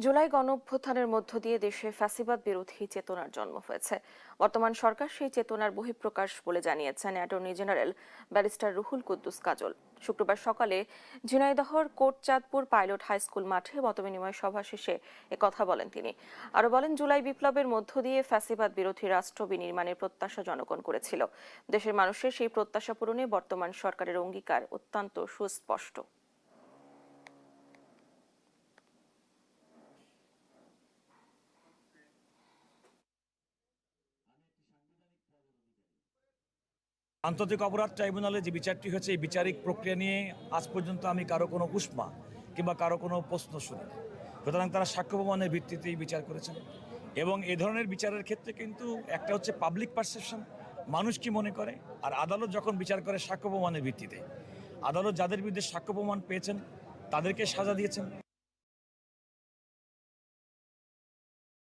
জুলাই গণঅভ্যুত্থানের মধ্য দিয়ে দেশে ফ্যাসিবাদ বিরোধী চেতনার জন্ম হয়েছে। বর্তমান সরকার সেই চেতনার বহিঃপ্রকাশ বলে জানিয়েছেন attorney general barrister Ruhul Kuddus Kajal. শুক্রবার সকালে ঝিনাইদহর কোটচাঁদপুর পাইলট হাই স্কুল মাঠে মতবিনিময় সভা শেষে একথা বলেন তিনি। আরো বলেন, জুলাই বিপ্লবের মধ্য দিয়ে ফ্যাসিবাদ বিরোধী রাষ্ট্র বিনির্মাণের প্রত্যাশা জনগণ করেছিল। দেশের মানুষের সেই প্রত্যাশা পূরণে বর্তমান সরকারের অঙ্গীকার অত্যন্ত সুস্পষ্ট। আন্তর্জাতিক অপরাধ ট্রাইব্যুনালে যে বিচারটি হয়েছে, এই বিচারিক প্রক্রিয়া নিয়ে আজ পর্যন্ত আমি কারো কোনো উষ্মা কিংবা কারো কোনো প্রশ্ন শুনি। সুতরাং তারা সাক্ষ্য প্রমাণের ভিত্তিতেই বিচার করেছেন এবং এ ধরনের বিচারের ক্ষেত্রে কিন্তু একটা হচ্ছে পাবলিক পারসেপশন, মানুষ কি মনে করে, আর আদালত যখন বিচার করে সাক্ষ্য প্রমাণের ভিত্তিতে। আদালত যাদের বিরুদ্ধে সাক্ষ্য প্রমাণ পেয়েছেন তাদেরকে সাজা দিয়েছেন।